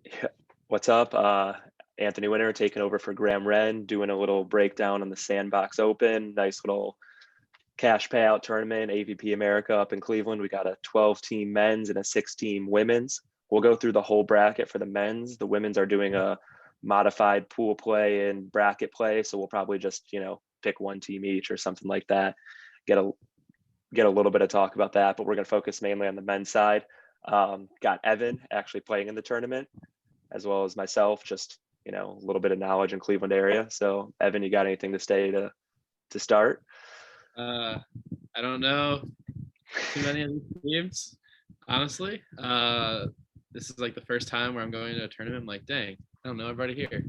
Yeah. What's up? Anthony Winter taking over for Graham Wren, doing a little breakdown on the Sandbox Open. Nice little cash payout tournament, AVP America up in Cleveland. We got a 12-team men's and a 6-team women's. We'll go through the whole bracket for the men's. The women's are doing a modified pool play and bracket play, so we'll probably just pick one team each or something like that. Get a little bit of talk about that, but we're going to focus mainly on the men's side. Got Evan actually playing in the tournament, as well as myself, just a little bit of knowledge in Cleveland area. So Evan, you got anything to say to start? I don't know too many of these teams, honestly. This is like the first time where I'm going to a tournament. I'm like, dang, I don't know everybody here.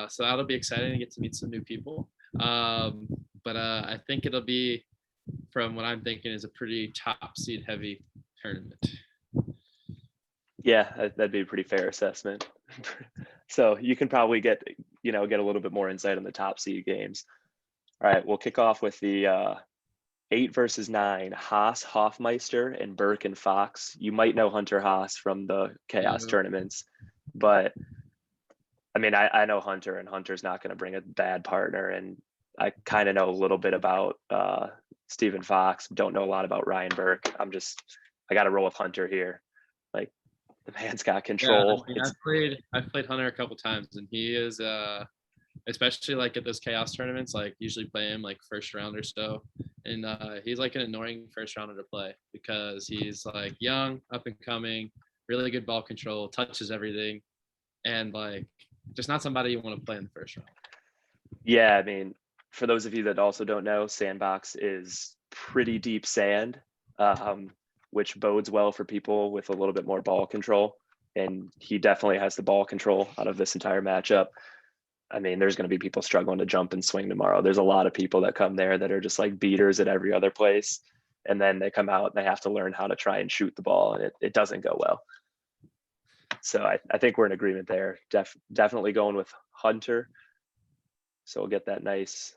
So that'll be exciting to get to meet some new people. But I think it'll be, from what I'm thinking, is a pretty top seed heavy tournament. Yeah, that'd be a pretty fair assessment. So you can probably get a little bit more insight on the top seed games. All right, we'll kick off with the 8 versus 9, Haas, Hofmeister, and Burke and Fox. You might know Hunter Haas from the Chaos tournaments, but I mean, I know Hunter, and Hunter's not going to bring a bad partner. And I kind of know a little bit about Stephen Fox. Don't know a lot about Ryan Burke. I got to roll with Hunter here. Like, the man's got control. Yeah, I mean, I've played Hunter a couple times, and he is especially like at those Chaos tournaments, like usually play him like first round or so. And he's like an annoying first rounder to play because he's like young, up and coming, really good ball control, touches everything, and like just not somebody you want to play in the first round. Yeah, I mean, for those of you that also don't know, Sandbox is pretty deep sand, which bodes well for people with a little bit more ball control. And he definitely has the ball control out of this entire matchup. I mean, there's going to be people struggling to jump and swing tomorrow. There's a lot of people that come there that are just like beaters at every other place. And then they come out and they have to learn how to try and shoot the ball, and it doesn't go well. So I think we're in agreement there. Definitely going with Hunter. So we'll get that nice,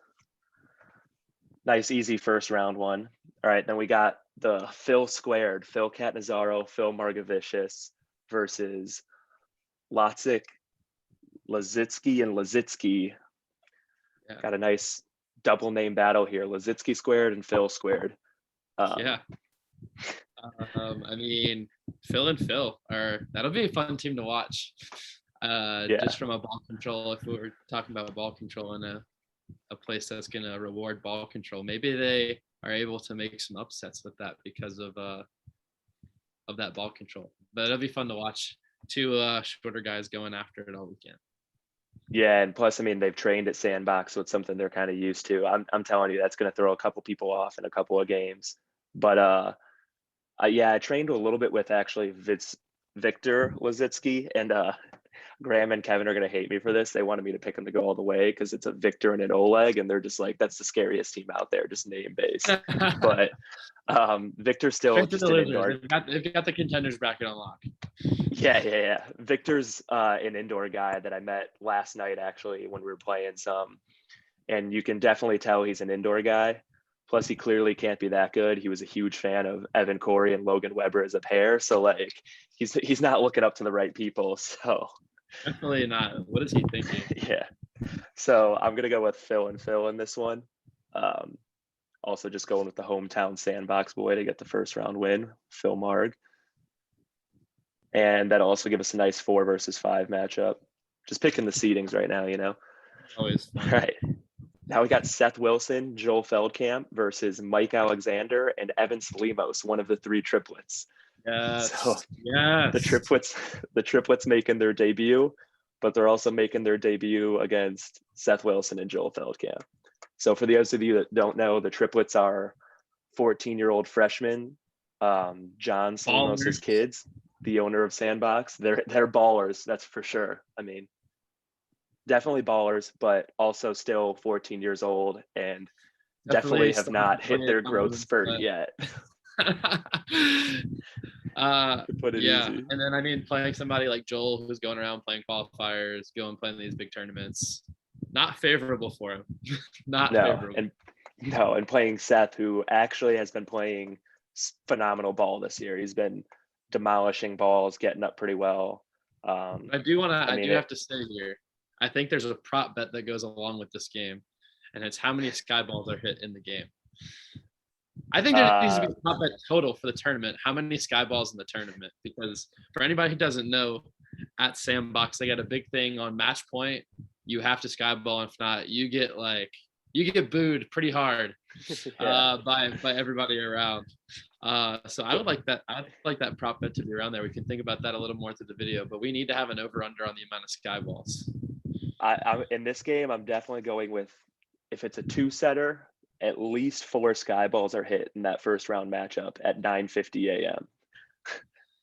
easy first round one. All right, then we got the Phil squared, Phil Catanzaro, Phil Margavicius versus Litzitsky and Litzitsky. Yeah. Got a nice double name battle here. Litzitsky squared and Phil squared. I mean, Phil and Phil that'll be a fun team to watch. Just from a ball control, if we were talking about ball control in a place that's going to reward ball control, maybe they are able to make some upsets with that because of that ball control. But it'll be fun to watch two shorter guys going after it all weekend. Yeah, and plus, I mean, they've trained at Sandbox, so it's something they're kind of used to. I'm telling you, that's going to throw a couple people off in a couple of games. But I trained a little bit with actually Victor Litzitsky, and Graham and Kevin are going to hate me for this. They wanted me to pick him to go all the way because it's a Victor and an Oleg, and they're just like, that's the scariest team out there, just name based. But Victor's still just an indoor. They've got the contenders bracket on lock. Yeah. Victor's an indoor guy that I met last night, actually, when we were playing some. And you can definitely tell he's an indoor guy. Plus, he clearly can't be that good. He was a huge fan of Evan Corey and Logan Weber as a pair. So, like, he's not looking up to the right people. So definitely not. What is he thinking? Yeah. So I'm going to go with Phil and Phil in this one. Also just going with the hometown Sandbox boy to get the first round win, Phil Marg. And that'll also give us a nice 4 versus 5 matchup. Just picking the seedings right now, Always fun. All right. Now we got Seth Wilson, Joel Feldcamp versus Mike Alexander and Evan Salimos, one of the 3 triplets. Yes. So the triplets making their debut, but they're also making their debut against Seth Wilson and Joel Feldcamp. So for those of you that don't know, the triplets are 14-year-old freshmen, John Salimos' kids, the owner of Sandbox. They're ballers, that's for sure. I mean, definitely ballers, but also still 14 years old and definitely have not hit their growth spurt yet. Put it easy. And then I mean, playing somebody like Joel who's going around playing qualifiers, playing these big tournaments, not favorable for him. Favorable. And playing Seth, who actually has been playing phenomenal ball this year. He's been demolishing balls, getting up pretty well. Um, I do want to. I I mean, do have to say here. I think there's a prop bet that goes along with this game, and it's how many sky balls are hit in the game. I think there needs to be a prop bet total for the tournament. How many sky balls in the tournament? Because for anybody who doesn't know, at Sandbox they got a big thing on match point. You have to sky ball. If not, you get booed pretty hard by everybody around. So I would like that. I'd like that prop bet to be around there. We can think about that a little more through the video, but we need to have an over under on the amount of sky balls. I'm in this game. I'm definitely going with, if it's a 2-setter, at least 4 sky balls are hit in that first round matchup at 9:50 a.m.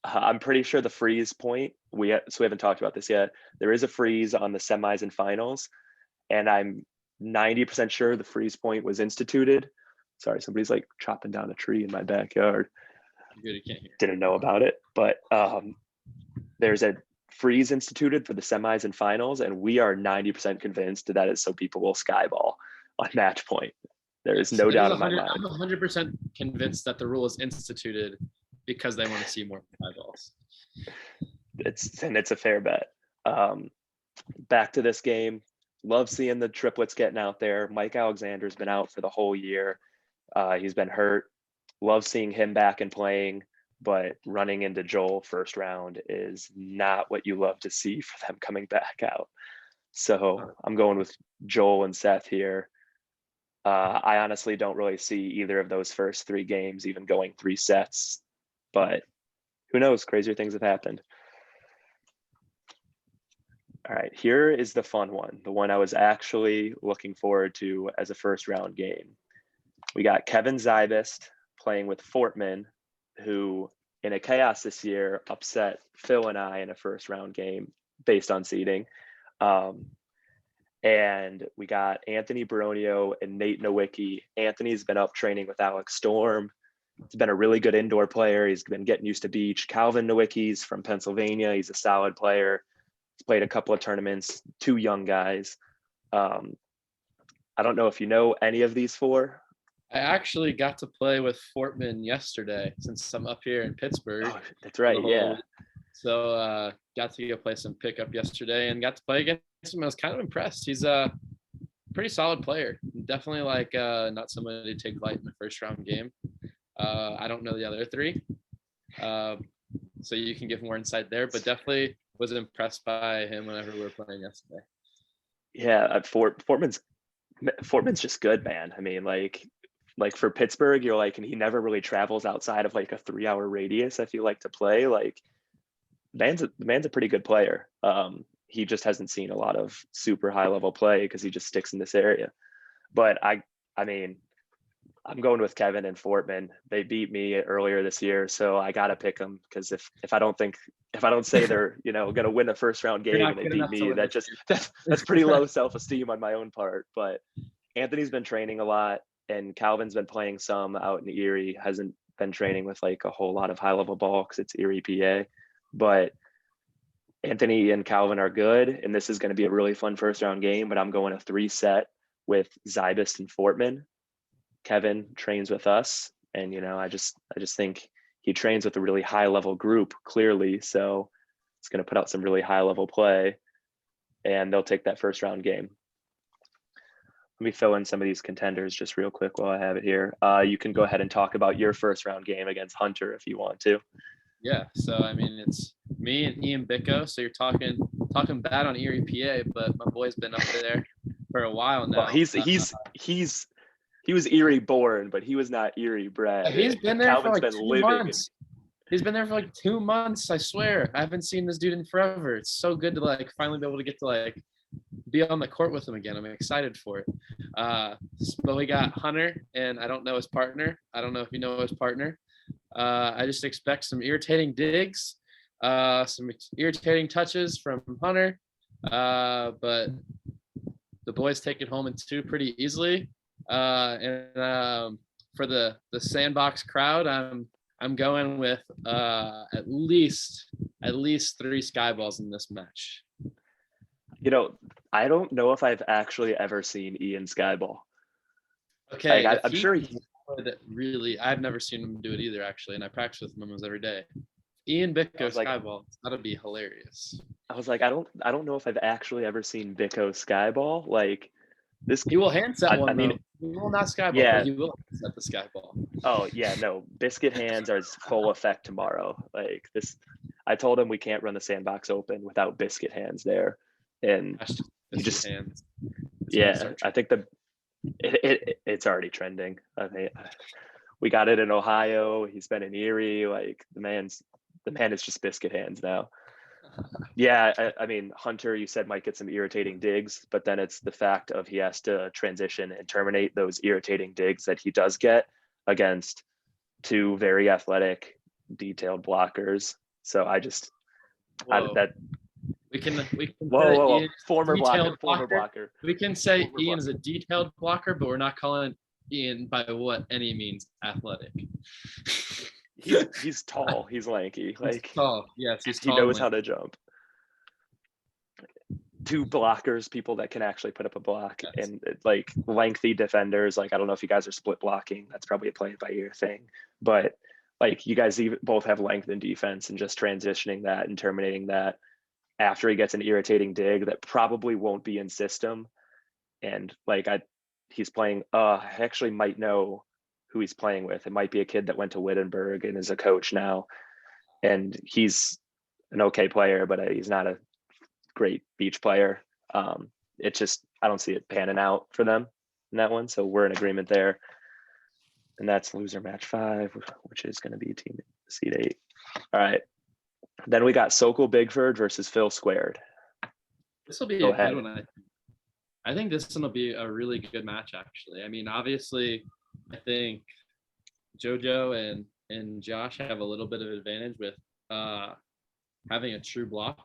I'm pretty sure the freeze point, so we haven't talked about this yet. There is a freeze on the semis and finals, and I'm 90% sure the freeze point was instituted. Sorry, somebody's like chopping down a tree in my backyard. Good, you can't hear. Didn't know about it, but there's a freeze instituted for the semis and finals, and we are 90% convinced that is so people will skyball on match point. There is no doubt in my mind. I'm 100% convinced that the rule is instituted because they want to see more sky balls. It's a fair bet. Back to this game. Love seeing the triplets getting out there. Mike Alexander's been out for the whole year. He's been hurt. Love seeing him back and playing, but running into Joel first round is not what you love to see for them coming back out. So I'm going with Joel and Seth here. I honestly don't really see either of those first 3 games even going 3 sets, but who knows? Crazier things have happened. All right, here is the fun one, the one I was actually looking forward to as a first round game. We got Kevin Zybust playing with Fortman, who in a chaos this year upset Phil and I in a first round game based on seeding. And we got Anthony Baronio and Nate Nowicki. Anthony's been up training with Alex Storm. He's been a really good indoor player. He's been getting used to beach. Calvin Nowicki's from Pennsylvania. He's a solid player. He's played a couple of tournaments, 2 young guys. I don't know if you know any of these 4. I actually got to play with Fortman yesterday since I'm up here in Pittsburgh. Oh, that's right, yeah. So got to go play some pickup yesterday and got to play against him. I was kind of impressed. He's a pretty solid player. Definitely not somebody to take light in the first round game. I don't know the other 3. So you can give more insight there, but definitely was impressed by him whenever we were playing yesterday. Yeah, Fortman's just good, man. I mean, like for Pittsburgh, you're like, and he never really travels outside of like a 3-hour radius, I feel like, to play. Like, the man's a pretty good player. He just hasn't seen a lot of super high level play because he just sticks in this area. But I mean, I'm going with Kevin and Fortman. They beat me earlier this year, so I gotta pick them, because if I don't say they're gonna win a first round game and they beat me, that's pretty low self-esteem on my own part. But Anthony's been training a lot, and Calvin's been playing some out in Erie. Hasn't been training with like a whole lot of high level ball because it's Erie, PA. But Anthony and Calvin are good, and this is going to be a really fun first round game. But I'm going a 3-set with Zybust and Fortman. Kevin trains with us, and I just think he trains with a really high level group, clearly. So it's going to put out some really high level play, and they'll take that first round game. Let me fill in some of these contenders just real quick while I have it here. You can go ahead and talk about your first round game against Hunter if you want to. Yeah, so I mean, it's me and Ian Bicko. So you're talking bad on Erie, PA, but my boy's been up there for a while now. Well, he was Erie born, but he was not Erie bred. He's been there Calvin's for like been 2 months. He's been there for like 2 months. I swear, I haven't seen this dude in forever. It's so good to like finally be able to get to like be on the court with him again. I'm excited for it. But we got Hunter, and I don't know his partner. I don't know if you know his partner. I just expect some irritating digs, some irritating touches from Hunter, but the boys take it home in 2 pretty easily. And for the Sandbox crowd, I'm going with at least 3 sky balls in this match. I don't know if I've actually ever seen Ian skyball. Okay, like, I'm sure really. I've never seen him do it either, actually, and I practice with him almost every day. Ian I Bicko was like, Skyball. That'd be hilarious. I don't know if I've actually ever seen Bicko Skyball. Like this, He will handset I one mean, though. He will not Skyball, but yeah. he will handset the Skyball. Oh yeah, no. Biscuit hands are full effect tomorrow. Like this, I told him we can't run the Sandbox Open without biscuit hands there, and Gosh, you biscuit just hands. It's gonna yeah. start. I think it's already trending. I mean, we got it in Ohio. He's been in Erie. Like the man is just biscuit hands now. Yeah, I mean, Hunter, you said might get some irritating digs, but then it's the fact of he has to transition and terminate those irritating digs that he does get against two very athletic, detailed blockers. So Whoa. that We can whoa, Ian former detailed blocker. We can say Former Ian blocker. is a detailed blocker, but we're not calling Ian by what any means athletic. He's tall. He's lanky. Like he's tall. Yes, he's he tall. knows how to jump. Two blockers, people that can actually put up a block, Yes. and like lengthy defenders. Like I don't know if you guys are split blocking. That's probably a play by ear thing, but like you guys both have length in defense, and just transitioning that and terminating that after he gets an irritating dig that probably won't be in system, and like he's playing. I actually might know who he's playing with. It might be a kid that went to Wittenberg and is a coach now, and he's an okay player, but he's not a great beach player. It just I don't see it panning out for them in that one. So we're in agreement there. And that's loser match 5, which is going to be team seed 8. All right. Then we got Sokol Bigford versus Phil Squared. This will be Go a ahead. good one. I think this one will be a really good match, actually. I mean, obviously, I think JoJo and Josh have a little bit of advantage with having a true block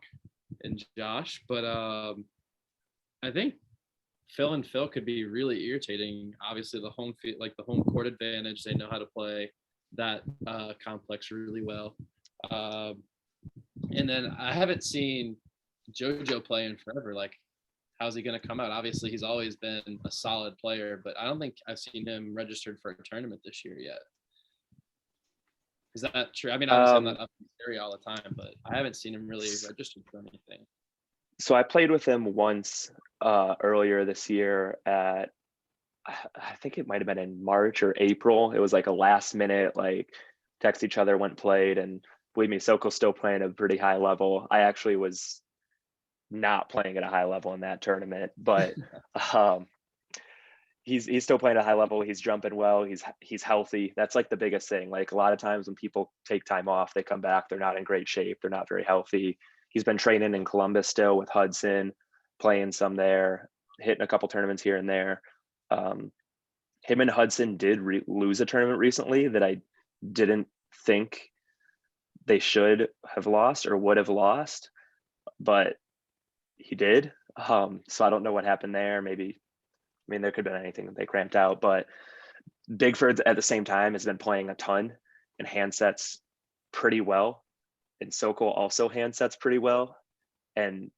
in Josh, but I think Phil and Phil could be really irritating. Obviously, the home field, like the home court advantage, they know how to play that complex really well. And then I haven't seen JoJo play in forever. Like, how's he going to come out? Obviously, he's always been a solid player, but I don't think I've seen him registered for a tournament this year yet. Is that true? I mean, obviously, I'm not up in the area all the time, but I haven't seen him really registered for anything. So I played with him once earlier this year at, I think it might have been in March or April. It was like a last minute, like text each other, went and played, and believe me, Sokol's still playing at a pretty high level. I actually was not playing at a high level in that tournament, but he's still playing at a high level. He's jumping well. He's healthy. That's like the biggest thing. Like a lot of times when people take time off, they come back, they're not in great shape. They're not very healthy. He's been training in Columbus still with Hudson, playing some there, hitting a couple tournaments here and there. Him and Hudson did lose a tournament recently that I didn't think they should have lost or would have lost, but he did. So I don't know what happened there. Maybe, I mean, there could have been anything that they cramped out, but Bigford at the same time has been playing a ton and handsets pretty well. And Sokol also handsets pretty well. And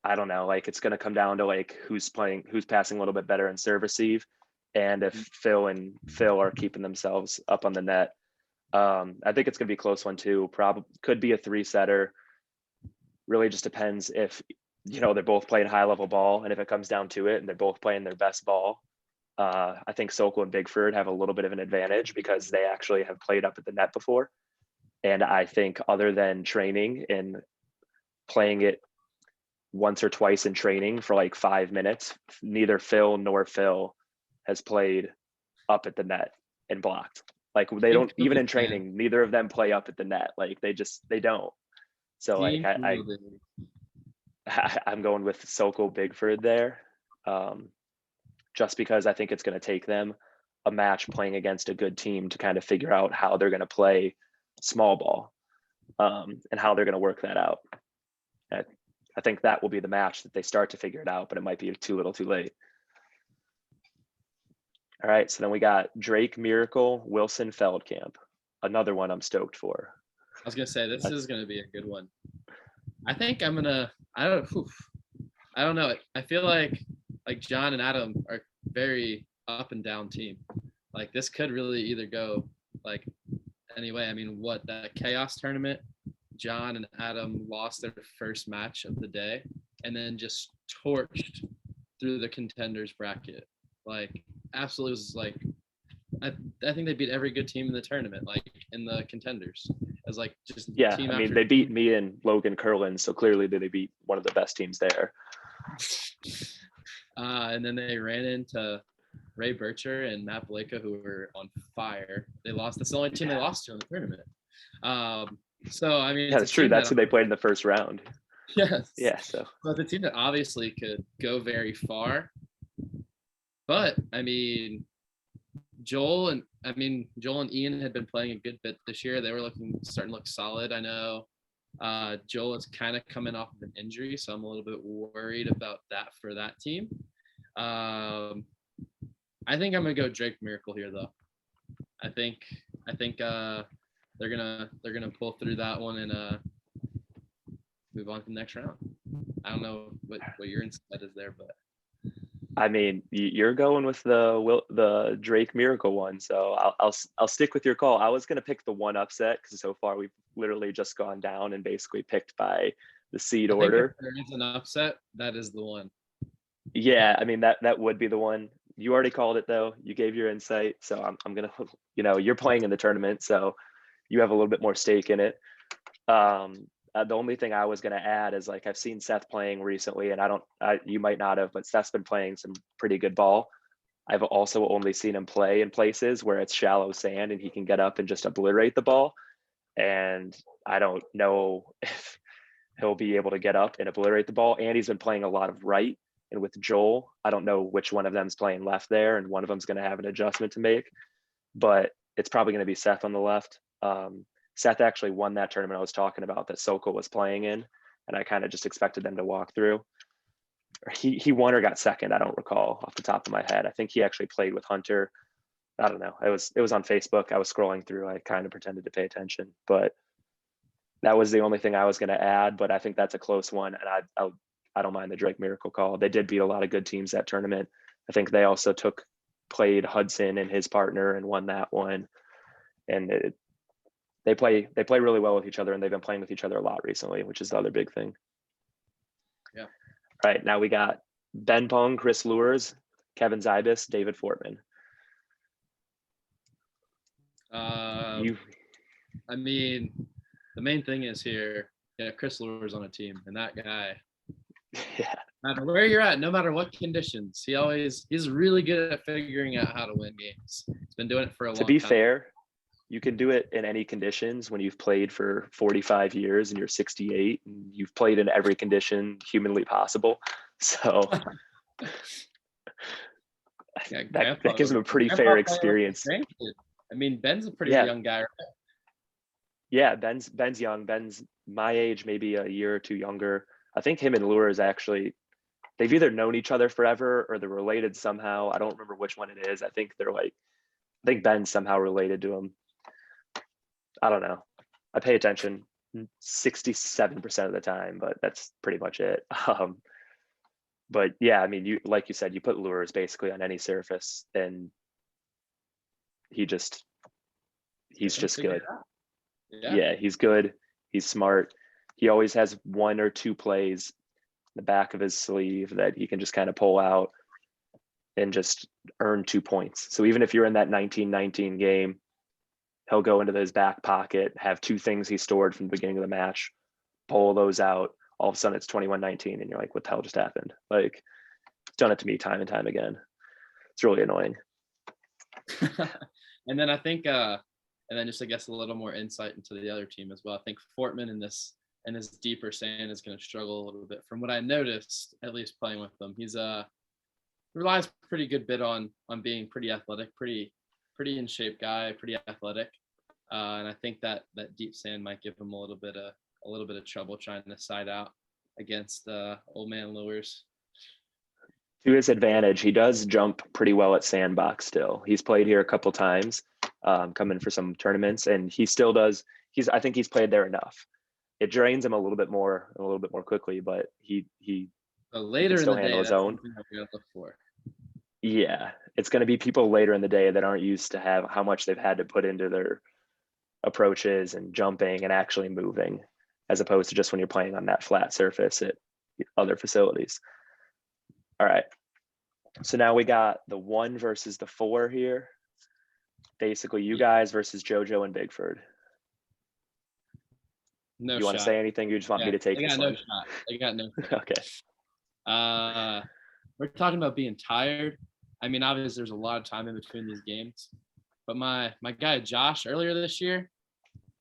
I don't know, like it's going to come down to like who's passing a little bit better in serve receive. And if Phil and Phil are keeping themselves up on the net. I think it's going to be a close one too. Probably could be a 3-setter. Really just depends if, they're both playing high level ball. And if it comes down to it and they're both playing their best ball, I think Sokol and Bigford have a little bit of an advantage because they actually have played up at the net before. And I think other than training and playing it once or twice in training for like 5 minutes, neither Phil nor Phil has played up at the net and blocked. Like they don't, even in training, neither of them play up at the net. Like they don't. So like I'm going with Sokol Bigford there. Just because I think it's going to take them a match playing against a good team to kind of figure out how they're going to play small ball and how they're going to work that out. I think that will be the match that they start to figure it out, but it might be too little too late. All right, so then we got Drake Miracle, Wilson Feldcamp. Another one I'm stoked for. I was going to say, this is going to be a good one. I think I'm going to, I don't know. I feel like John and Adam are very up and down team. Like this could really either go like anyway. I mean, what, that chaos tournament, John and Adam lost their first match of the day and then just torched through the contenders bracket. Like, absolutely was like, I think they beat every good team in the tournament, like in the contenders. As like just Yeah, team I mean, after they beat team. me and Logan Curlin, so clearly they beat one of the best teams there. And then they ran into Ray Bircher and Matt Blaka, who were on fire. They lost. That's the only team they lost to in the tournament. So I mean, Yeah, it's a that's true. team That's that who they played in the first round. yes, Yeah, so but the team that obviously could go very far. But I mean, Joel and Ian had been playing a good bit this year. They were starting to look solid. I know Joel is kind of coming off of an injury, so I'm a little bit worried about that for that team. I think I'm gonna go Drake Miracle here, though. I think they're gonna pull through that one and move on to the next round. I don't know what your insight is there, but I mean, you're going with the Drake Miracle one, so I'll stick with your call. I was gonna pick the one upset because so far we've literally just gone down and basically picked by the seed order. If there is an upset, that is the one. Yeah, I mean that would be the one. You already called it though. You gave your insight, so I'm gonna, you're playing in the tournament, so you have a little bit more stake in it. The only thing I was gonna add is like I've seen Seth playing recently, and you might not have, but Seth's been playing some pretty good ball. I've also only seen him play in places where it's shallow sand and he can get up and just obliterate the ball. And I don't know if he'll be able to get up and obliterate the ball. And he's been playing a lot of right. And with Joel, I don't know which one of them's playing left there, and one of them's going to have an adjustment to make. But it's probably going to be Seth on the left. Seth actually won that tournament I was talking about that Sokol was playing in, and I kind of just expected them to walk through. He won or got second. I don't recall off the top of my head. I think he actually played with Hunter. I don't know. It was on Facebook. I was scrolling through. I kind of pretended to pay attention, but that was the only thing I was going to add. But I think that's a close one, and I don't mind the Drake Miracle call. They did beat a lot of good teams that tournament. I think they also played Hudson and his partner and won that one. And they play really well with each other, and they've been playing with each other a lot recently, which is the other big thing. Yeah. All right, now we got Ben Pong, Chris Lures, Kevin Zybust, David Fortman. I mean, the main thing is here, Chris Lures on a team, and that guy, yeah, no matter where you're at, no matter what conditions, he's really good at figuring out how to win games. He's been doing it for a long time. To be fair, you can do it in any conditions when you've played for 45 years and you're 68 and you've played in every condition humanly possible. So that gives him a pretty fair experience. I mean, Ben's a pretty young guy, right? Yeah, Ben's young. Ben's my age, maybe a year or two younger. I think him and Lures actually, they've either known each other forever or they're related somehow. I don't remember which one it is. I think Ben's somehow related to him. I don't know. I pay attention 67% of the time, but that's pretty much it. But yeah, I mean, like you said, you put Lures basically on any surface, and he's just good. Yeah, he's good. He's smart. He always has one or two plays in the back of his sleeve that he can just kind of pull out and just earn 2 points. So even if you're in that 19-19 game, he'll go into his back pocket, have 2 things he stored from the beginning of the match, pull those out. All of a sudden it's 21-19 and you're like, what the hell just happened? Like, it's done it to me time and time again. It's really annoying. And then I think, and then just, I guess, a little more insight into the other team as well. I think Fortman in this deeper sand is going to struggle a little bit from what I noticed, at least playing with them. He's relies pretty good bit on being pretty athletic, pretty in shape guy, pretty athletic. And I think that deep sand might give him a little bit of trouble trying to side out against old man Lures. To his advantage, he does jump pretty well at Sandbox still. He's played here a couple times, coming for some tournaments, and he still does. I think he's played there enough. It drains him a little bit more quickly, but he later can still in the handle day, his own. We're look for. Yeah, it's going to be people later in the day that aren't used to how much they've had to put into approaches and jumping and actually moving, as opposed to just when you're playing on that flat surface at other facilities. All right. So now we got the 1 versus the 4 here. Basically, you guys versus JoJo and Bigford. No you want to shot. say anything? You just want me to take They this got no one? shot. They got no shot. Okay. We're talking about being tired. I mean, obviously, there's a lot of time in between these games. But my guy Josh earlier this year,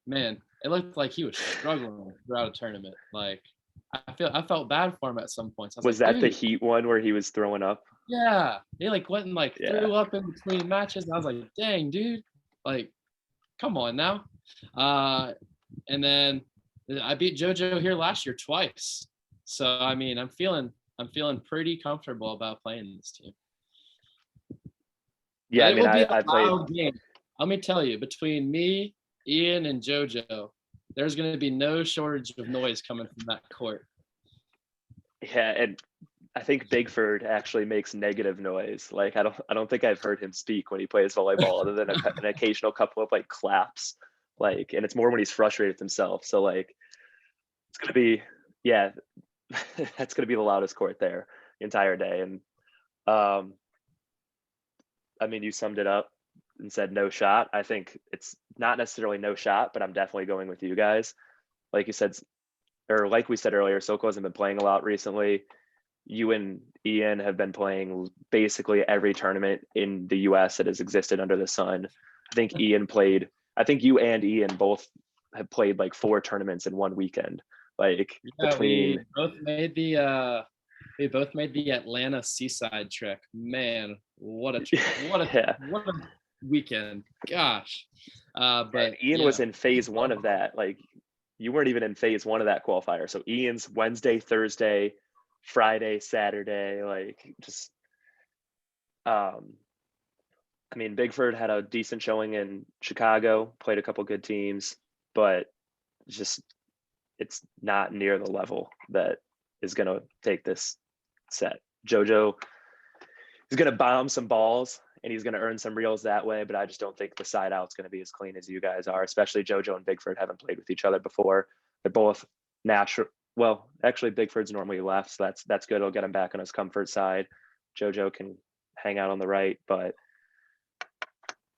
man, it looked like he was struggling throughout a tournament. Like, I felt bad for him at some points. I Was like, that the dude, Heat one where he was throwing up? yeah, he like went and like Yeah. threw up in between matches. And I was like, dang, dude, like, come on now. And then I beat JoJo here last year twice. So I mean, I'm feeling pretty comfortable about playing this team. Yeah, But I mean, it will be I a played. loud game. Let me tell you, between me, Ian, and JoJo, there's going to be no shortage of noise coming from that court. Yeah, and I think Bigford actually makes negative noise. Like I don't think I've heard him speak when he plays volleyball, other than an occasional couple of like claps. Like, and it's more when he's frustrated with himself. So like, it's gonna be, yeah, that's gonna be the loudest court there the entire day. And I mean, you summed it up and said no shot. I think it's not necessarily no shot, but I'm definitely going with you guys. Like you said, or like we said earlier, Sokol hasn't been playing a lot recently. You and Ian have been playing basically every tournament in the US that has existed under the sun. I think you and Ian both have played like 4 tournaments in one weekend. Like between we both made the Atlanta seaside trek. Man, what a weekend. Gosh. But and Ian was in phase 1 of that. Like you weren't even in phase 1 of that qualifier. So Ian's Wednesday, Thursday, Friday, Saturday, like just I mean, Bigford had a decent showing in Chicago, played a couple good teams, but just it's not near the level that is going to take this set. JoJo is going to bomb some balls and he's going to earn some reels that way, but I just don't think the side out's going to be as clean as you guys are, especially JoJo and Bigford haven't played with each other before. They're both natural. Well, actually, Bigford's normally left, so that's good. It'll get him back on his comfort side. JoJo can hang out on the right, but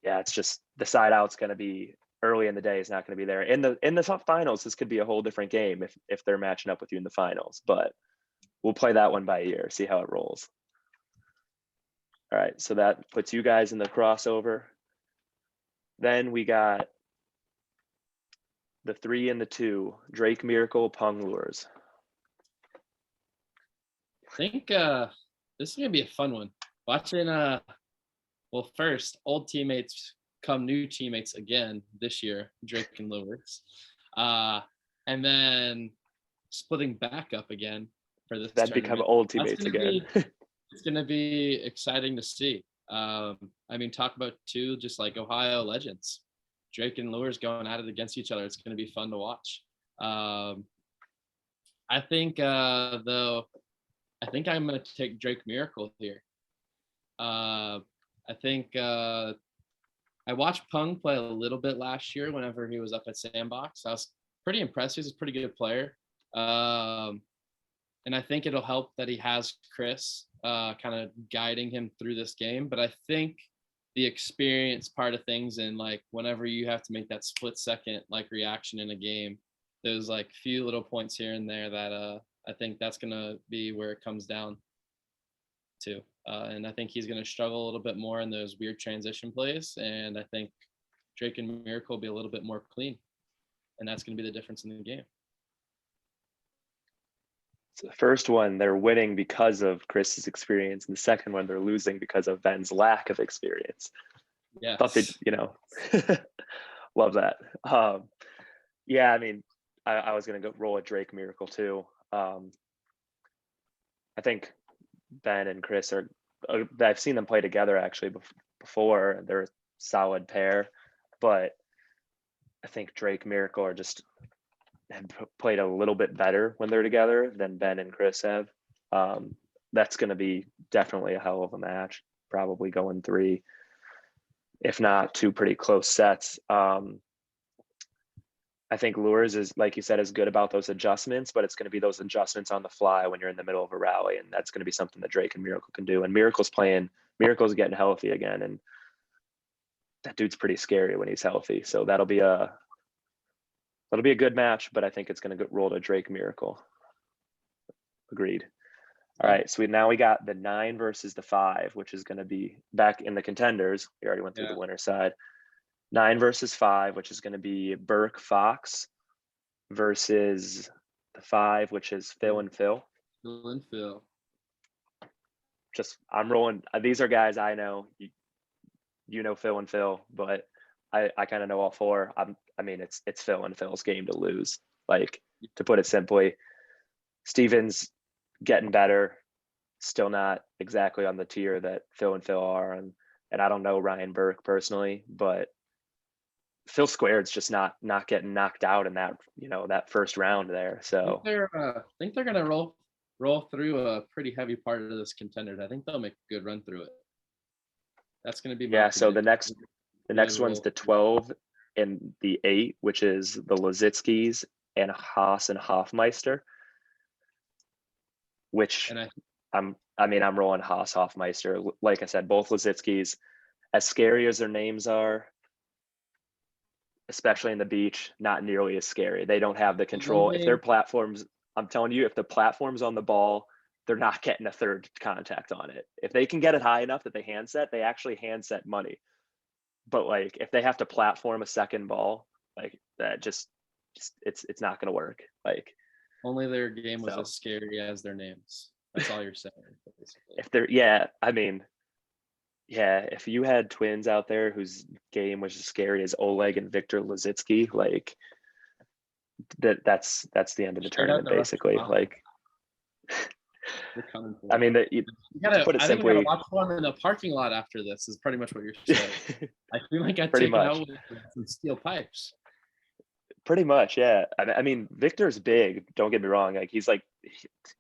yeah, it's just the side out's going to be early in the day is not going to be there. In the finals, this could be a whole different game if they're matching up with you in the finals, but we'll play that one by ear, see how it rolls. All right, so that puts you guys in the crossover. Then we got the 3 and the 2, Drake Miracle, Pong Lures. I think this is gonna be a fun one. Watching well, first old teammates come new teammates again this year, Drake and Lures, and then splitting back up again for this. That become old teammates again. It's gonna be exciting to see. I mean, talk about 2 just like Ohio legends, Drake and Lures going at it against each other. It's gonna be fun to watch. I think though. I think I'm going to take Drake Miracle here. I think I watched Pong play a little bit last year whenever he was up at Sandbox. I was pretty impressed. He's a pretty good player. And I think it'll help that he has Chris kind of guiding him through this game. But I think the experience part of things and like whenever you have to make that split second like reaction in a game, there's like few little points here and there that I think that's going to be where it comes down to. And I think he's going to struggle a little bit more in those weird transition plays. And I think Drake and Miracle will be a little bit more clean. And that's going to be the difference in the game. So the first one, they're winning because of Chris's experience. And the second one, they're losing because of Ben's lack of experience. Yeah. Thought they'd, love that. Yeah, I mean, I was going to go roll a Drake Miracle too. I think Ben and Chris I've seen them play together actually before. They're a solid pair, but I think Drake Miracle have played a little bit better when they're together than Ben and Chris have. That's going to be definitely a hell of a match, probably going 3, if not 2 pretty close sets. I think Lures is, like you said, is good about those adjustments, but it's going to be those adjustments on the fly when you're in the middle of a rally, and that's going to be something that Drake and Miracle can do. And Miracle's getting healthy again, and that dude's pretty scary when he's healthy. So that'll be a good match, but I think it's going to roll to Drake Miracle. Agreed. All right, so we got the 9 versus the 5, which is going to be back in the contenders. We already went through the winner side. 9 versus 5, which is going to be Burke Fox versus the 5, which is Phil and Phil. Phil and Phil. I'm rolling. These are guys I know. You know Phil and Phil, but I kind of know all 4. I mean, it's Phil and Phil's game to lose. Like, to put it simply, Steven's getting better, still not exactly on the tier that Phil and Phil are, and I don't know Ryan Burke personally, but Phil Squared's just not getting knocked out in that that first round there. So I think they're gonna roll through a pretty heavy part of this contender. I think they'll make a good run through it. That's gonna be my so the next roll one's the 12 and the 8, which is the Litzitskys and Haas and Hofmeister. Which I'm rolling Haas Hofmeister. Like I said, both Litzitskys, as scary as their names are, especially in the beach, not nearly as scary. They don't have the control. If their platforms, I'm telling you, if the platform's on the ball, they're not getting a third contact on it. If they can get it high enough that they handset, they actually handset money. But like, if they have to platform a second ball, like that, just it's not going to work. Like, only their game was as scary as their names. That's all you're saying, basically. If they're, if you had twins out there whose game was as scary as Oleg and Victor Litzitsky, like that's the end of the tournament, basically. Like, I mean, to put it simply, we gotta watch one in a parking lot after this. Is pretty much what you're saying. I feel like I'd taken out with some steel pipes. Pretty much, yeah. I mean, Victor's big. Don't get me wrong. Like, he's like,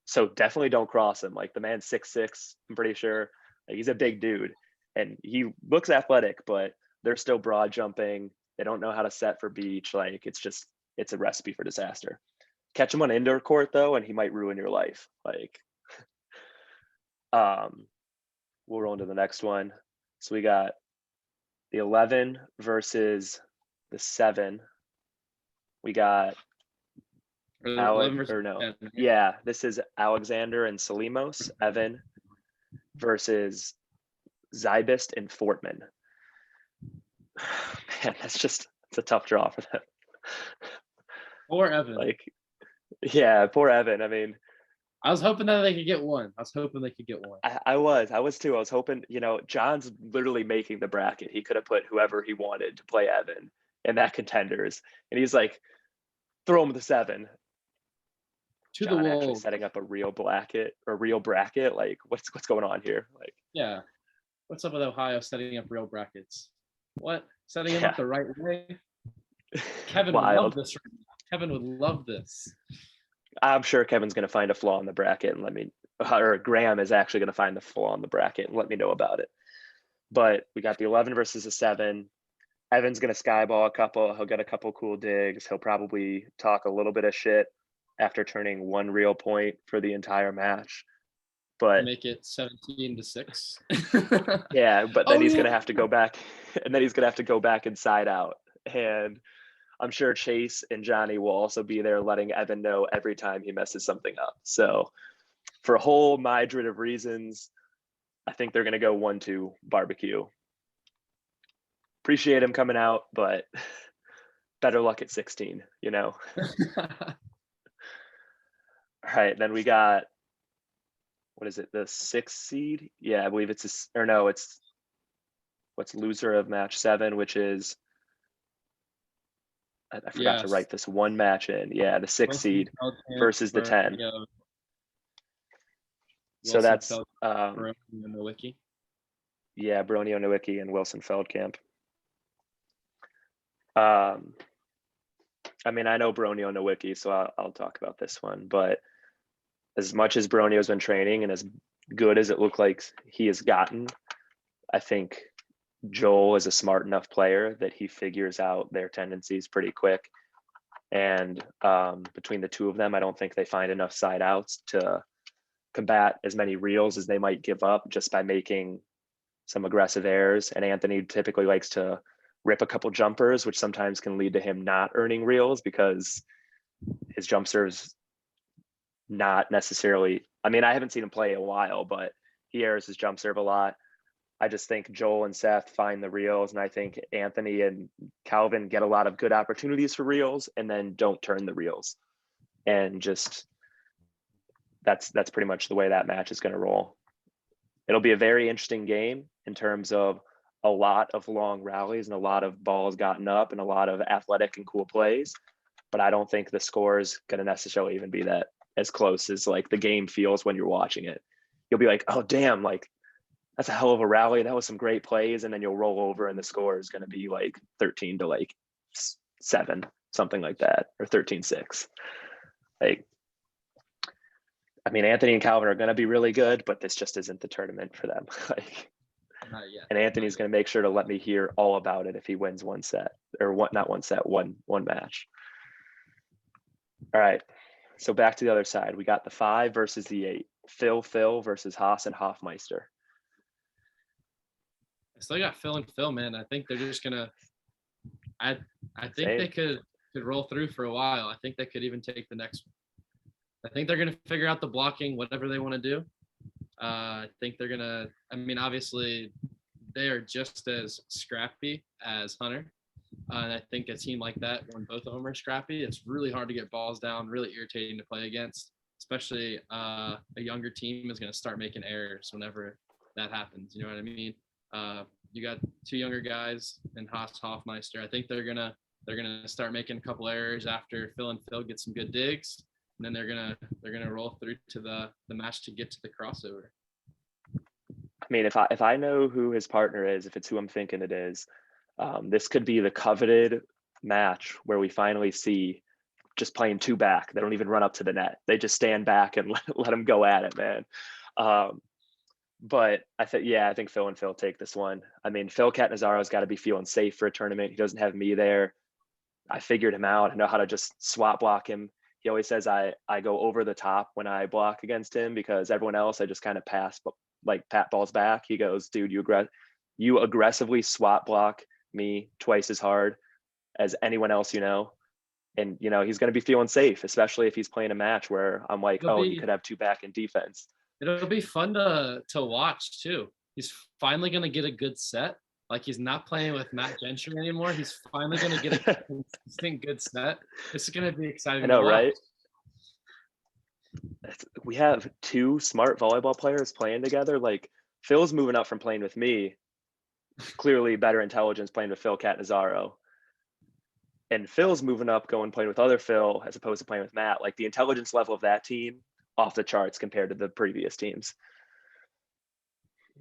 so definitely don't cross him. Like, the man's 6'6". I'm pretty sure. Like, he's a big dude, and he looks athletic, but they're still broad jumping. They don't know how to set for beach. Like, it's a recipe for disaster. Catch him on indoor court though, and he might ruin your life. Like, we'll roll into the next one. So we got the 11 versus the 7. We got this is Alexander and Salimos, Evan versus Zybust and Fortman. Man, it's a tough draw for them. Poor Evan. Poor Evan. I mean, I was hoping that they could get one. I was too. I was hoping, John's literally making the bracket. He could have put whoever he wanted to play Evan in that contenders. And he's like, throw him the 7. To John the wall. Actually setting up a real bracket. Like, what's going on here? Like, yeah. What's up with Ohio setting up real brackets? What? Setting them up the right way? Kevin would love this. Kevin would love this. I'm sure Kevin's going to find a flaw in the bracket and or Graham is actually going to find the flaw in the bracket and let me know about it. But we got the 11 versus the 7. Evan's going to skyball a couple. He'll get a couple cool digs. He'll probably talk a little bit of shit after turning 1 real point for the entire match. But make it 17-6. Yeah, but then he's going to have to go back, and then he's going to have to go back and side out. And I'm sure Chase and Johnny will also be there letting Evan know every time he messes something up. So for a whole myriad of reasons, I think they're going to go 1-2 barbecue. Appreciate him coming out, but better luck at 16, All right, then we got, what is it, the 6th seed? Yeah, I believe it's what's loser of match 7, which is, I forgot to write this one match in. Yeah, the 6th seed versus the 10. So that's Baronio Nowicki. Yeah, Baronio Nowicki and Wilson Feldcamp. I mean, I know Baronio Nowicki, so I'll talk about this one. But as much as Baronio's been training and as good as it looked like he has gotten, I think Joel is a smart enough player that he figures out their tendencies pretty quick. And between the two of them, I don't think they find enough side outs to combat as many reels as they might give up just by making some aggressive errors. And Anthony typically likes to rip a couple jumpers, which sometimes can lead to him not earning reels because his jump serve's not necessarily, I mean, I haven't seen him play in a while, but he errors his jump serve a lot. I just think Joel and Seth find the reels, and I think Anthony and Calvin get a lot of good opportunities for reels and then don't turn the reels. And just that's pretty much the way that match is going to roll. It'll be a very interesting game in terms of a lot of long rallies and a lot of balls gotten up and a lot of athletic and cool plays. But I don't think the score is going to necessarily even be that as close as like the game feels when you're watching it. You'll be like, oh, damn, like that's a hell of a rally. That was some great plays. And then you'll roll over and the score is going to be like 13 to like 7, something like that, or 13-6. Like, I mean, Anthony and Calvin are going to be really good, but this just isn't the tournament for them. Like, Not yet. and Anthony's going to make sure to let me hear all about it if he wins one set, or what, not one set, one match. All right. So back to the other side. We got the 5 versus the 8. Phil versus Haas and Hofmeister. I still got Phil and Phil, man. I think they're just gonna. I think Same. they could roll through for a while. I think they could even take the next. I think they're gonna figure out the blocking, whatever they want to do. I think they're gonna. I mean, obviously, they are just as scrappy as Hunter, and I think a team like that, when both of them are scrappy, it's really hard to get balls down. Really irritating to play against. Especially a younger team is gonna start making errors whenever that happens. You know what I mean? You got 2 younger guys in Haas Hofmeister. I think they're gonna start making a couple errors after Phil and Phil get some good digs, and then they're gonna roll through to the match to get to the crossover. I mean, if I know who his partner is, if it's who I'm thinking it is, this could be the coveted match where we finally see just playing 2 back. They don't even run up to the net. They just stand back and let them go at it, man. But I think Phil and Phil take this one. I mean, Phil Catnazaro's got to be feeling safe for a tournament. He doesn't have me there. I figured him out. I know how to just swap block him. He always says I go over the top when I block against him because everyone else I just kind of pass, like pat balls back. He goes, dude, you aggressively swap block me twice as hard as anyone else you know. And, you know, he's going to be feeling safe, especially if he's playing a match where I'm like, you could have 2 back in defense. It'll be fun to watch too. He's finally gonna get a good set. Like he's not playing with Matt Gentry anymore. He's finally gonna get a consistent good set. It's gonna be exciting. I know, to watch. right? We have 2 smart volleyball players playing together. Like Phil's moving up from playing with me. Clearly better intelligence playing with Phil Catnazaro. And Phil's moving up, going playing with other Phil as opposed to playing with Matt. Like the intelligence level of that team off the charts compared to the previous teams.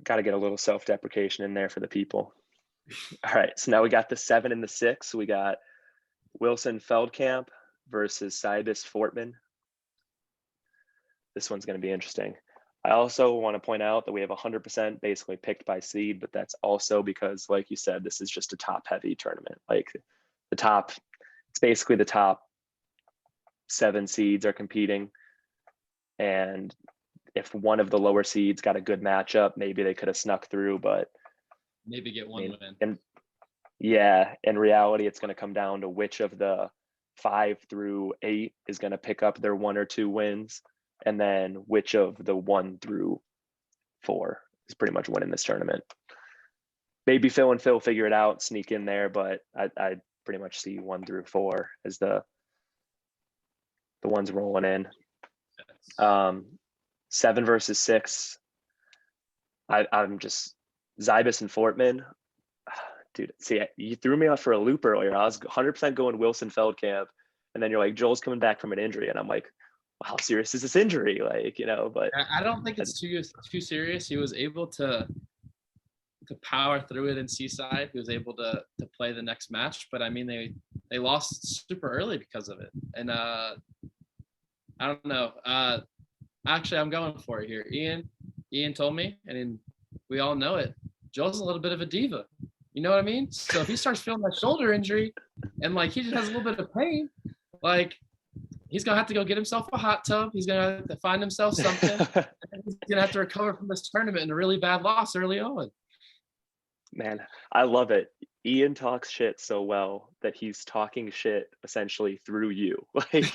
Got to get a little self-deprecation in there for the people. All right, so now we got the 7 and the 6. We got Wilson Feldcamp versus Zybust Fortman. This one's going to be interesting. I also want to point out that we have 100% basically picked by seed, but that's also because, like you said, this is just a top-heavy tournament. Like it's basically the top 7 seeds are competing. And if one of the lower seeds got a good matchup, maybe they could have snuck through, but maybe get one win. And in reality, it's going to come down to which of the 5 through 8 is going to pick up their 1 or 2 wins, and then which of the 1 through 4 is pretty much winning this tournament. Maybe Phil and Phil figure it out, sneak in there, but I pretty much see 1 through 4 as the ones rolling in. 7 versus 6. I'm just Zybust and Fortman. Dude, see, you threw me off for a loop earlier. I was 100% going Wilson Feldcamp, and then you're like, Joel's coming back from an injury, and I'm like, well, how serious is this injury? Like, you know, but I don't think it's too serious. He was able to power through it in Seaside. He was able to play the next match, but I mean, they lost super early because of it, and I don't know. Actually, I'm going for it here. Ian told me, and we all know it. Joel's a little bit of a diva. You know what I mean? So if he starts feeling that shoulder injury and like he just has a little bit of pain, Like, he's gonna have to go get himself a hot tub. He's gonna have to find himself something. And he's gonna have to recover from this tournament in a really bad loss early on. Man, I love it. Ian talks shit so well that he's talking shit essentially through you. Like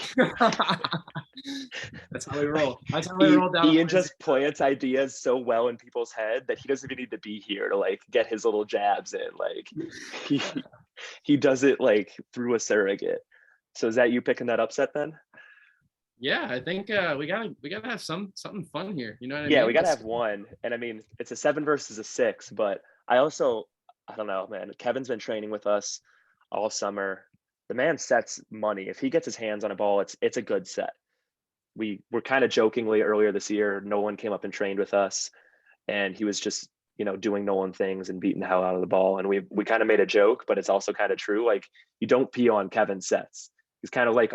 That's how we roll. That's how we roll down. Ian just plants ideas so well in people's head that he doesn't even need to be here to like get his little jabs in. Like he does it like through a surrogate. So is that you picking that upset then? Yeah, I think we gotta have something fun here. You know what I Yeah, mean? we gotta have one. And I mean, it's a 7 versus a 6, but I don't know, man. Kevin's been training with us all summer. The man sets money. If he gets his hands on a ball, it's a good set. We were kind of jokingly earlier this year, Nolan came up and trained with us, and he was just, doing Nolan things and beating the hell out of the ball. And we kind of made a joke, but it's also kind of true. Like, you don't peel on Kevin's sets. He's kind of like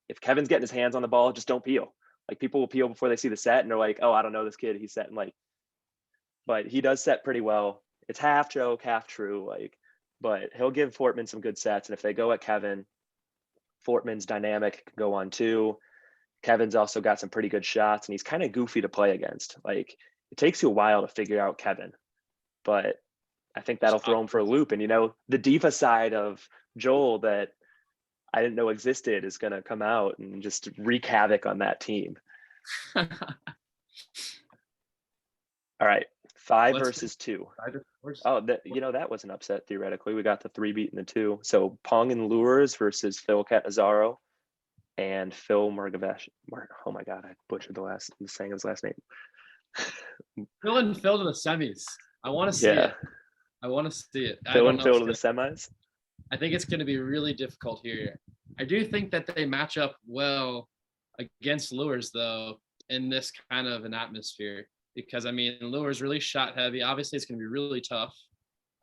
if Kevin's getting his hands on the ball, just don't peel. Like, people will peel before they see the set and they're like, oh, I don't know this kid. He's setting like, but he does set pretty well. It's half joke, half true. Like, but he'll give Fortman some good sets. And if they go at Kevin, Fortman's dynamic can go on too. Kevin's also got some pretty good shots, and he's kind of goofy to play against. Like, it takes you a while to figure out Kevin, but I think that'll throw him for a loop. And the diva side of Joel that I didn't know existed is going to come out and just wreak havoc on that team. All right, 5 versus 2. Oh, that was an upset theoretically. We got the 3 beating the 2. So Pong and Lures versus Phil Catanzaro and Phil Margavesh. Oh my God, I butchered saying his last name. Phil and Phil to the semis. I want to see it. I want to see it. Phil and Phil to the semis. I think it's going to be really difficult here. I do think that they match up well against Lures, though, in this kind of an atmosphere. Because, I mean, Lures really shot heavy. Obviously, it's going to be really tough.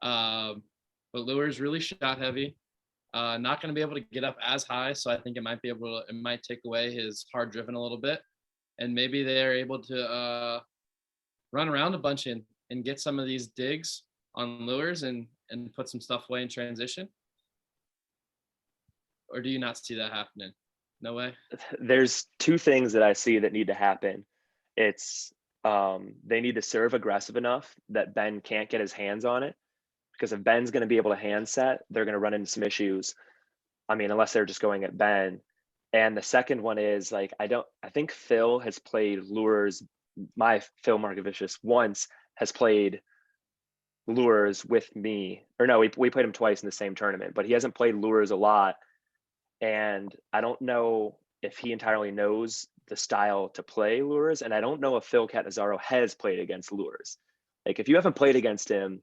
But Lures really shot heavy. Not going to be able to get up as high. So I think it might take away his hard driven a little bit. And maybe they're able to run around a bunch and get some of these digs on Lures and put some stuff away in transition. Or do you not see that happening? No way. There's 2 things that I see that need to happen. It's they need to serve aggressive enough that Ben can't get his hands on it, because if Ben's going to be able to hand set, they're going to run into some issues. I mean, unless they're just going at Ben. And the second one is like, I think Phil has played Lures. My Phil Margavicius once has played Lures with me, or no, we played him twice in the same tournament, but he hasn't played Lures a lot. And I don't know if he entirely knows the style to play Lures. And I don't know if Phil Catanzaro has played against Lures. Like, if you haven't played against him,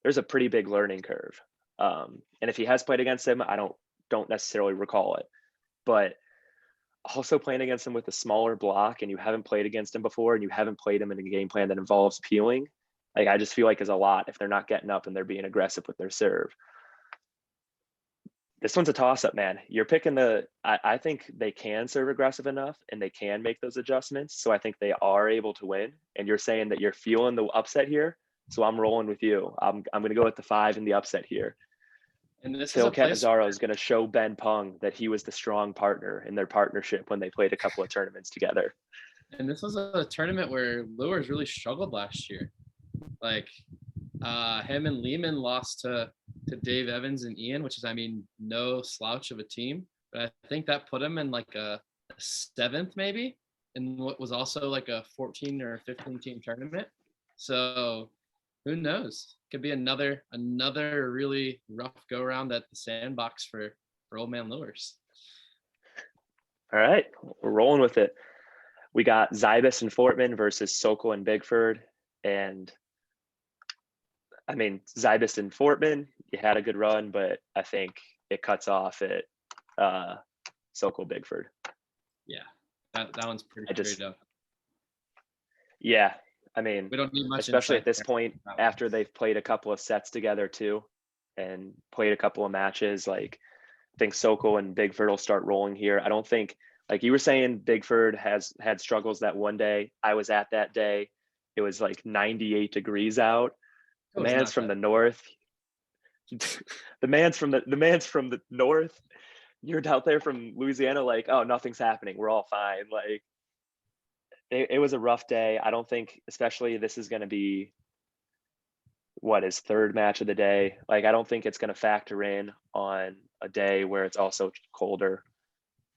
there's a pretty big learning curve. And if he has played against him, I don't necessarily recall it. But also playing against him with a smaller block, and you haven't played against him before, and you haven't played him in a game plan that involves peeling, like, I just feel like is a lot if they're not getting up and they're being aggressive with their serve. This one's a toss-up, man. You're picking I think they can serve aggressive enough and they can make those adjustments. So I think they are able to win. And you're saying that you're feeling the upset here. So I'm rolling with you. I'm going to go with the 5 in the upset here. And this Phil Catanzaro is going to show Ben Pong that he was the strong partner in their partnership when they played a couple of tournaments together. And this was a tournament where Lures really struggled last year. Like, him and Lehman lost to Dave Evans and Ian, which is, I mean, no slouch of a team. But I think that put him in like a 7th maybe, in what was also like a 14 or 15 team tournament. So who knows? Could be another really rough go around at the Sandbox for Old Man Lures. All right, we're rolling with it. We got Zybust and Fortman versus Sokol and Bigford. And I mean, Zybust and Fortman, you had a good run, but I think it cuts off at Sokol Bigford. Yeah, that one's pretty straight up. Yeah, I mean, we don't need much, especially at this point after they've played a couple of sets together too, and played a couple of matches. Like, I think Sokol and Bigford will start rolling here. I don't think, like you were saying, Bigford has had struggles that one day. I was at that day. It was like 98 degrees out. The man's from the north. The man's from the north. you're out there from Louisiana, like, oh, nothing's happening. We're all fine. Like, it was a rough day. I don't think, especially this is going to be what his third match of the day. Like, I don't think it's going to factor in on a day where it's also colder.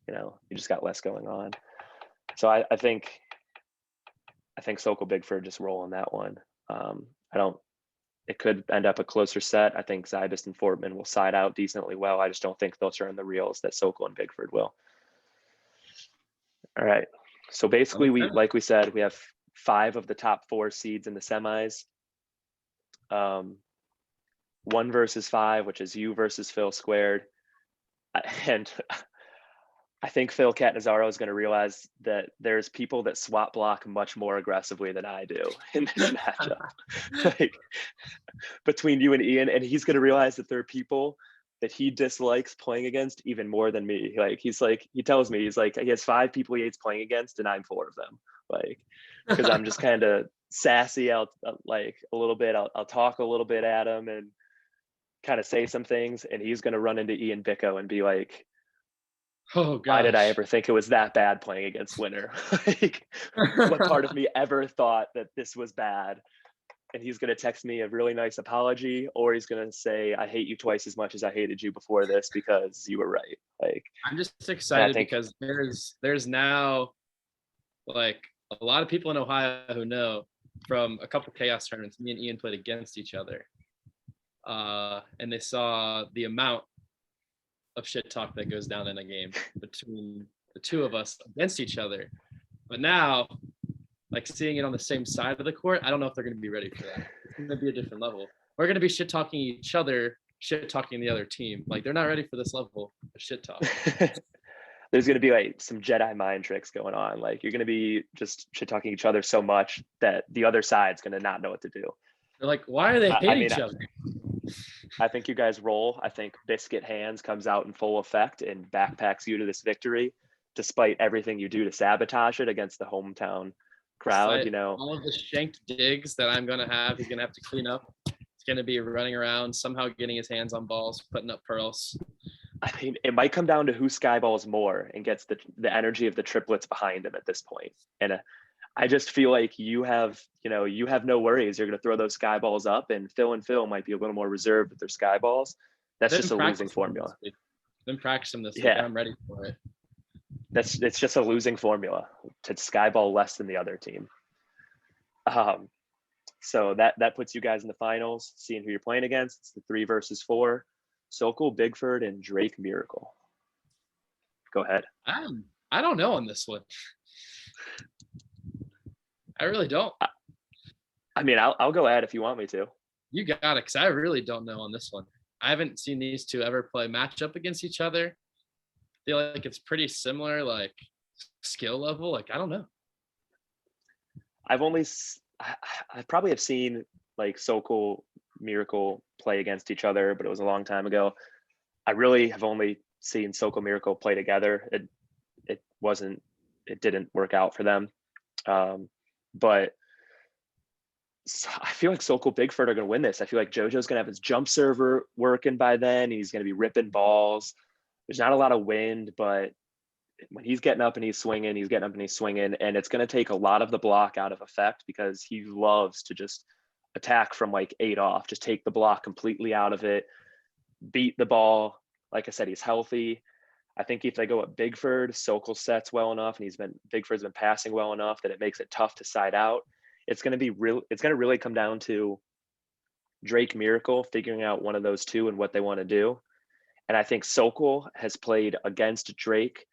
You just got less going on. So I think Sokol Bigford just rolling that one. It could end up a closer set. I think Zybust and Fortman will side out decently well. I just don't think they'll turn the reels that Sokol and Bigford will. All right. So basically, like we said, we have 5 of the top 4 seeds in the semis. 1 versus 5, which is you versus Phil squared. And I think Phil Catanzaro is going to realize that there's people that swap block much more aggressively than I do in this matchup. Like, between you and Ian, and he's going to realize that there are people that he dislikes playing against even more than me. Like, he tells me, he's like, he has 5 people he hates playing against, and I'm 4 of them. Like, because I'm just kind of sassy. I'll like a little bit. I'll talk a little bit at him and kind of say some things, and he's going to run into Ian Bicco and be like, oh, gosh. Why did I ever think it was that bad playing against Winner? Like, what part of me ever thought that this was bad? And he's going to text me a really nice apology, or he's going to say, I hate you twice as much as I hated you before this because you were right. Like, I'm just excited because there's now like a lot of people in Ohio who know from a couple chaos tournaments, me and Ian played against each other. And they saw the amount of shit talk that goes down in a game between the 2 of us against each other. But now, like, seeing it on the same side of the court, I don't know if they're going to be ready for that. It's going to be a different level. We're going to be shit talking each other, shit talking the other team. Like, they're not ready for this level of shit talk. There's going to be like some Jedi mind tricks going on. Like, you're going to be just shit talking each other so much that the other side's going to not know what to do. They're like, why are they hating each other? I think you guys roll. I think Biscuit Hands comes out in full effect and backpacks you to this victory, despite everything you do to sabotage it against the hometown crowd. All of the shanked digs that I'm going to have, he's going to have to clean up. He's going to be running around, somehow getting his hands on balls, putting up pearls. I mean, it might come down to who skyballs more and gets the energy of the triplets behind him at this point. And I just feel like you have no worries. You're going to throw those sky balls up, and Phil might be a little more reserved with their sky balls. That's just a losing formula. Been practicing this week. Yeah. I'm ready for it. It's just a losing formula to skyball less than the other team. So that puts you guys in the finals, seeing who you're playing against. It's the 3 versus 4. Sokol, Bigford, and Drake Miracle. Go ahead. I don't know on this one. I really don't. I mean, I'll go ahead if you want me to. You got it, because I really don't know on this one. I haven't seen these 2 ever play match up against each other. I feel like it's pretty similar, like skill level. Like, I don't know. I probably have seen like Sokol, Miracle play against each other, but it was a long time ago. I really have only seen Sokol Miracle play together. It didn't work out for them. But I feel like Sokol Bigford are going to win this. I feel like JoJo's going to have his jump server working by then. He's going to be ripping balls. There's not a lot of wind, but when he's getting up and he's swinging, and it's going to take a lot of the block out of effect because he loves to just attack from like 8 off, just take the block completely out of it, beat the ball. Like I said, he's healthy. I think if they go at Bigford, Sokol sets well enough, and Bigford's been passing well enough that it makes it tough to side out. It's going to really come down to Drake Miracle figuring out one of those 2 and what they want to do. And I think Sokol has played against Drake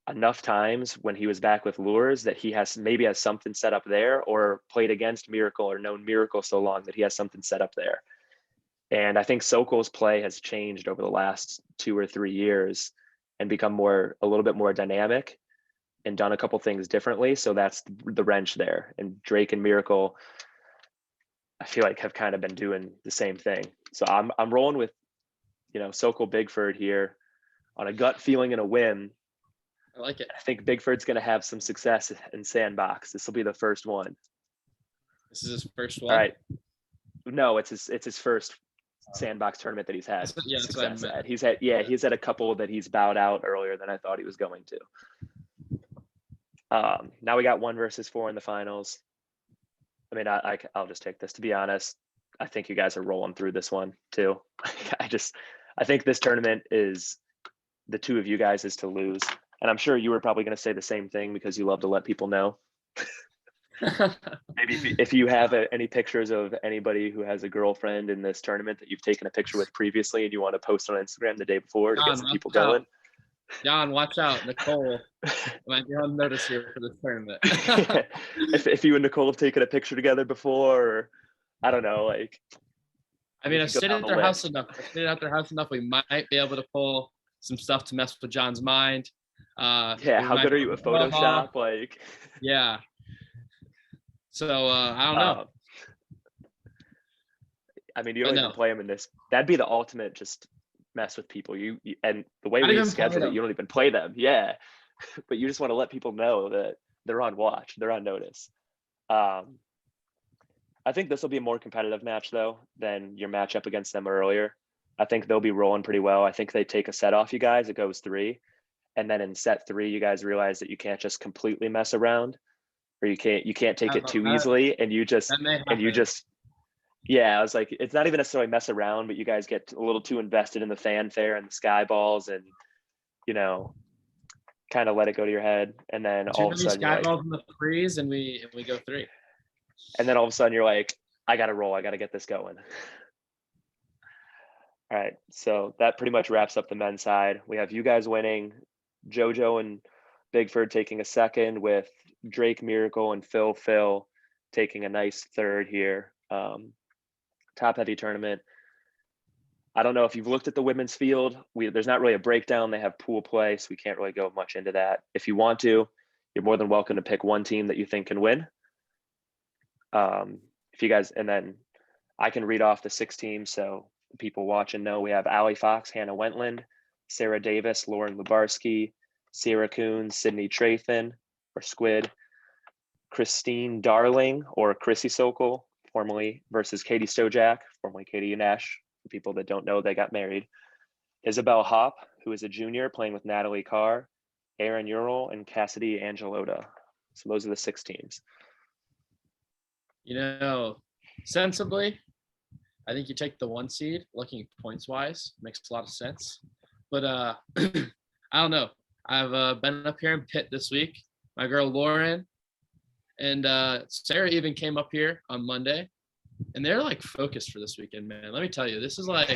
enough times when he was back with Lures that he has something set up there, or played against Miracle or known Miracle so long that he has something set up there. And I think Sokol's play has changed over the last 2 or 3 years and become a little bit more dynamic and done a couple things differently. So that's the wrench there. And Drake and Miracle, I feel like, have kind of been doing the same thing. So I'm rolling with, Sokol Bigford here on a gut feeling and a whim. I like it. I think Bigford's going to have some success in Sandbox. This will be the first one. This is his first one? All right. No, it's his first Sandbox tournament that he's had Yeah, that's what I success meant. at. He's had a couple that he's bowed out earlier than I thought he was going to. Now we got 1 versus 4 in the finals. I mean, I'll just take this. To be honest, I think you guys are rolling through this one too. I think this tournament is the two of you guys is to lose. And I'm sure you were probably going to say the same thing because you love to let people know. Maybe if you have any pictures of anybody who has a girlfriend in this tournament that you've taken a picture with previously and you want to post on Instagram the day before to get some people going. John, watch out. Nicole might be on notice here for this tournament. if you and Nicole have taken a picture together before, or I don't know, like. I mean, I've stayed at their house enough. We might be able to pull some stuff to mess with John's mind. Yeah, how good are you at Photoshop? Like. Yeah. So I don't know. I mean, you don't even play him in this. That'd be the ultimate just mess with people. You and the way we scheduled it, you don't even play them. Yeah, but you just want to let people know that they're on watch, they're on notice. I think this will be a more competitive match though than your matchup against them earlier. I think they'll be rolling pretty well. I think they take a set off you guys. It goes 3, and then in set 3, you guys realize that you can't just completely mess around, or you can't take it too easily, and you just. Yeah, I was like, it's not even necessarily mess around, but you guys get a little too invested in the fanfare and the sky balls, and kind of let it go to your head, and then all of a sudden sky balls in the freeze, and we go 3. And then all of a sudden you're like, I got to roll, I got to get this going. All right, so that pretty much wraps up the men's side. We have you guys winning, JoJo and Bigford taking a second, with Drake Miracle and Phil taking a nice third here. Top heavy tournament. I don't know if you've looked at the women's field. There's not really a breakdown. They have pool play, so we can't really go much into that. If you want to, you're more than welcome to pick one team that you think can win. If you guys, and then I can read off the 6 teams so people watching know. We have Allie Fox, Hannah Wentland, Sarah Davis, Lauren Lubarski, Sierra Coons, Sydney Trathan, or Squid, Christine Darling, or Chrissy Sokol, formerly, versus Katie Stojak, formerly Katie Nash. For people that don't know, they got married. Isabel Hopp, who is a junior, playing with Natalie Carr, Erin Ural, and Cassidy Angelota. So those are the 6 teams. Sensibly, I think you take the 1 seed. Looking points wise, makes a lot of sense. But I don't know. I've been up here in Pitt this week. My girl Lauren and Sarah even came up here on Monday, and they're like focused for this weekend, man. Let me tell you, this is a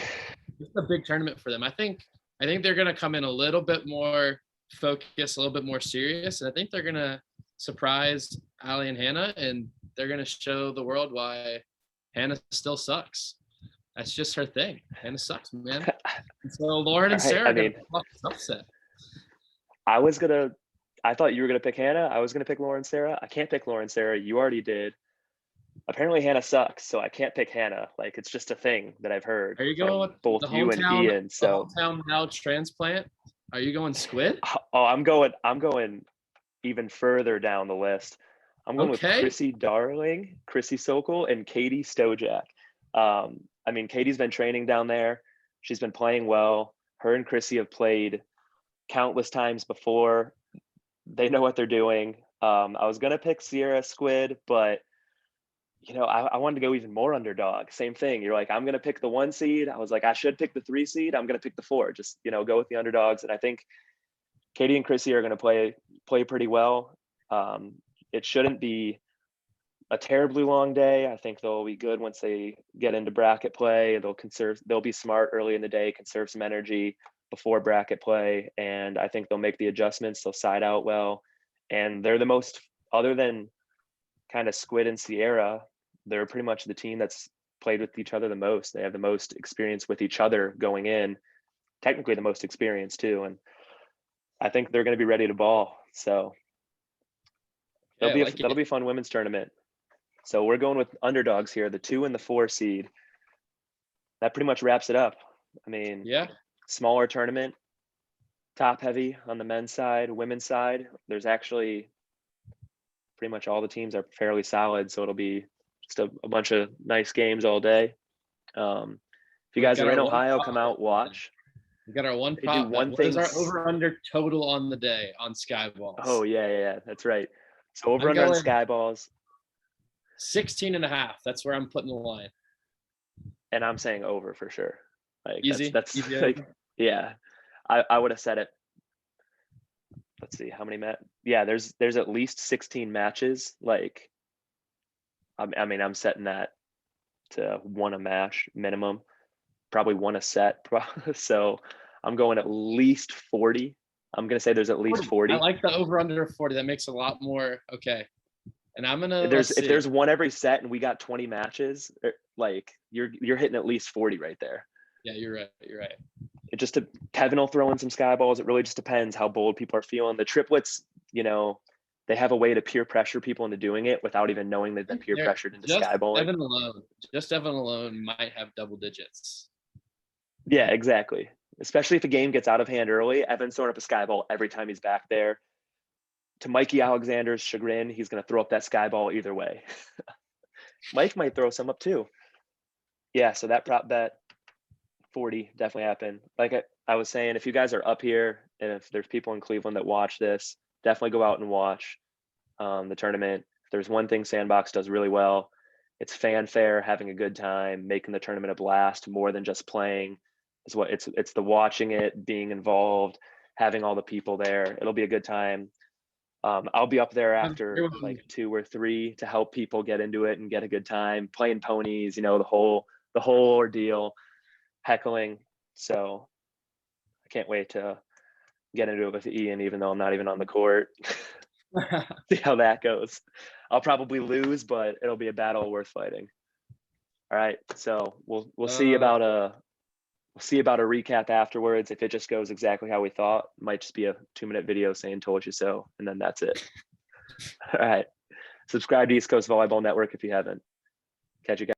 big tournament for them. I think they're gonna come in a little bit more focused, a little bit more serious, and I think they're gonna surprise Allie and Hannah, and they're gonna show the world why Hannah still sucks. That's just her thing. Hannah sucks, man. And so Lauren and Sarah are gonna upset. I thought you were gonna pick Hannah. I was gonna pick Lauren Sarah. I can't pick Lauren Sarah. You already did. Apparently Hannah sucks, so I can't pick Hannah. Like, it's just a thing that I've heard. Are you going with both you and Ian? So hometown now transplant. Are you going Squid? Oh, I'm going even further down the list. I'm going with Chrissy Darling, Chrissy Sokol, and Katie Stojak. I mean, Katie's been training down there. She's been playing well. Her and Chrissy have played countless times before. They know what they're doing. I was going to pick Sierra Squid, but I wanted to go even more underdog. Same thing. You're like, I'm going to pick the 1 seed. I was like, I should pick the 3 seed. I'm going to pick the 4. Just, go with the underdogs. And I think Katie and Chrissy are going to play pretty well. It shouldn't be a terribly long day. I think they'll be good once they get into bracket play. They'll be smart early in the day, conserve some energy before bracket play. And I think they'll make the adjustments. They'll side out well. And they're the most, other than kind of Squid and Sierra, they're pretty much the team that's played with each other the most. They have the most experience with each other going in, technically the most experience too. And I think they're going to be ready to ball. So that'll be a fun women's tournament. So we're going with underdogs here, the 2 and the 4 seed. That pretty much wraps it up. I mean, smaller tournament, top heavy on the men's side, women's side. There's actually pretty much all the teams are fairly solid. So it'll be just a bunch of nice games all day. If you guys are in Ohio, come out, watch. We got our one They do prop. one What is our thing. over/under total on the day on Skyballs? Oh yeah, that's right. So over I'm under on going Skyballs, 16.5. That's where I'm putting the line. and I'm saying over for sure. Like Easy. that's Easy like over. yeah. I would have said it. Let's see how many yeah, there's at least 16 matches. Like I mean, I'm setting that to 1 a match minimum, probably 1 a set. So I'm going at least 40. I'm gonna say there's at least 40. I like the over/under 40. That makes a lot more. Okay. And I'm gonna If there's 1 every set and we got 20 matches, like you're hitting at least 40 right there. Yeah, you're right. You're right. It just Kevin will throw in some Skyballs. It really just depends how bold people are feeling. The triplets, you know, they have a way to peer pressure people into doing it without even knowing they've been peer pressured into Skyballing. Evan alone might have double digits. Yeah, exactly. Especially if a game gets out of hand early. Evan's throwing up a Skyball every time he's back there. To Mikey Alexander's chagrin, he's going to throw up that Skyball either way. Mike might throw some up too. Yeah, so that prop bet 40 definitely happened. Like I was saying, if you guys are up here and if there's people in Cleveland that watch this, definitely go out and watch the tournament. If there's one thing Sandbox does really well, it's fanfare, having a good time, making the tournament a blast more than just playing. Is what it's the watching it, being involved, having all the people there. It'll be a good time. I'll be up there after like 2 or 3 to help people get into it and get a good time, playing ponies, you know, the whole ordeal, heckling. So I can't wait to get into it with Ian, even though I'm not even on the court. See how that goes. I'll probably lose, but it'll be a battle worth fighting. All right, so we'll see about a recap afterwards. If it just goes exactly how we thought, it might just be a 2-minute video saying "told you so," and then that's it. All right, subscribe to East Coast Volleyball Network if you haven't. Catch you guys.